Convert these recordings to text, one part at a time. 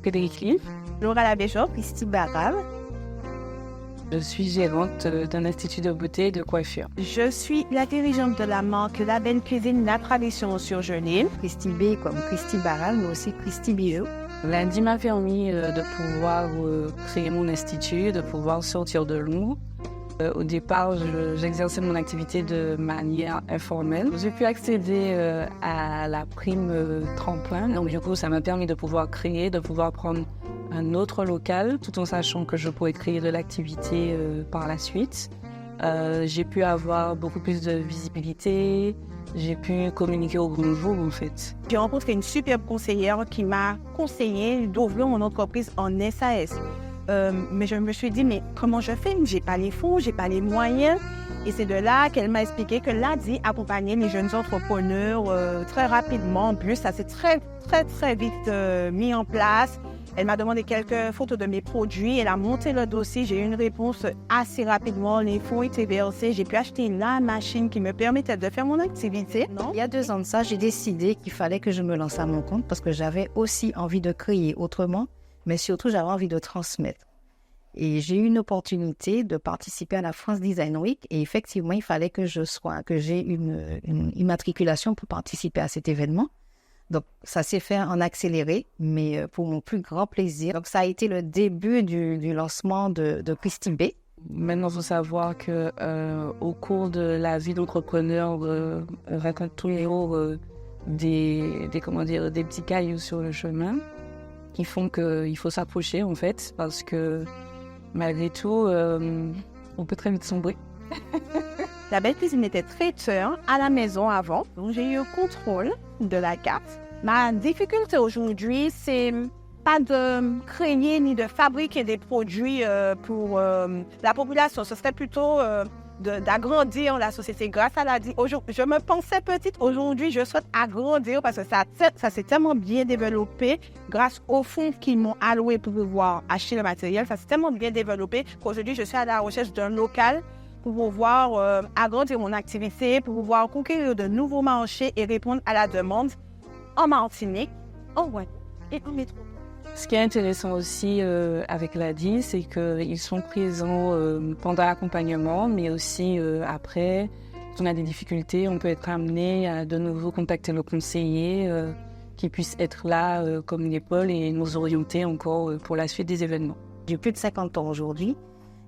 Frédéric Liv. Laura Labéchon, Christy Barral. Je suis gérante d'un institut de beauté et de coiffure. Je suis la dirigeante de la marque La Belle Cuisine, la tradition sur Genève. Christy B comme Christy Barral, mais aussi Christy Bio. Lundi m'a permis de pouvoir créer mon institut, de pouvoir sortir de l'ombre. Au départ, j'exerçais mon activité de manière informelle. J'ai pu accéder à la prime tremplin. Donc du coup, ça m'a permis de pouvoir créer, de pouvoir prendre un autre local, tout en sachant que je pourrais créer de l'activité par la suite. J'ai pu avoir beaucoup plus de visibilité, j'ai pu communiquer au grand jour en fait. J'ai rencontré une superbe conseillère qui m'a conseillé d'ouvrir mon entreprise en SAS. Mais je me suis dit, mais comment je fais? J'ai pas les fonds, j'ai pas les moyens. Et c'est de là qu'elle m'a expliqué que l'ADI accompagnait les jeunes entrepreneurs très rapidement. En plus, ça s'est très vite mis en place. Elle m'a demandé quelques photos de mes produits. Elle a monté le dossier. J'ai eu une réponse assez rapidement. Les fonds étaient versés. J'ai pu acheter la machine qui me permettait de faire mon activité. Il y a 2 ans de ça, j'ai décidé qu'il fallait que je me lance à mon compte parce que j'avais aussi envie de créer autrement, mais surtout, j'avais envie de transmettre. Et j'ai eu une opportunité de participer à la France Design Week. Et effectivement, il fallait que j'ai une immatriculation pour participer à cet événement. Donc, ça s'est fait en accéléré, mais pour mon plus grand plaisir. Donc, ça a été le début du lancement de Christy B. Maintenant, il faut savoir qu'au cours de la vie d'entrepreneur, on rencontre tous les jours des petits cailloux sur le chemin qui font qu'il faut s'approcher, en fait, parce que malgré tout, on peut très vite sombrer. La Belle Cuisine était traiteur à la maison avant, donc j'ai eu le contrôle de la carte. Ma difficulté aujourd'hui, c'est pas de créer ni de fabriquer des produits pour la population. Ce serait plutôt d'agrandir la société grâce à la... Je me pensais petite, aujourd'hui je souhaite agrandir parce que ça s'est tellement bien développé grâce aux fonds qu'ils m'ont alloué pour pouvoir acheter le matériel. Ça s'est tellement bien développé qu'aujourd'hui je suis à la recherche d'un local pour pouvoir agrandir mon activité, pour pouvoir conquérir de nouveaux marchés et répondre à la demande en Martinique, en Guadeloupe et en métropole. Ce qui est intéressant aussi avec l'ADI, c'est qu'ils sont présents pendant l'accompagnement, mais aussi après. Quand on a des difficultés, on peut être amené à de nouveau contacter le conseiller qui puisse être là comme une épaule et nous orienter encore pour la suite des événements. J'ai plus de 50 ans aujourd'hui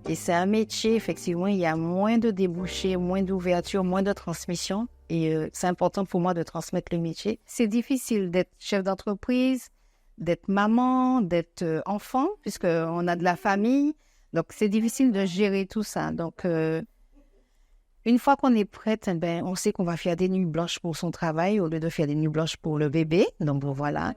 et c'est un métier, effectivement, il y a moins de débouchés, moins d'ouverture, moins de transmission et c'est important pour moi de transmettre le métier. C'est difficile d'être chef d'entreprise, d'être maman, d'être enfant, puisqu'on a de la famille. Donc, c'est difficile de gérer tout ça. Donc, une fois qu'on est prête, on sait qu'on va faire des nuits blanches pour son travail au lieu de faire des nuits blanches pour le bébé. Donc, voilà.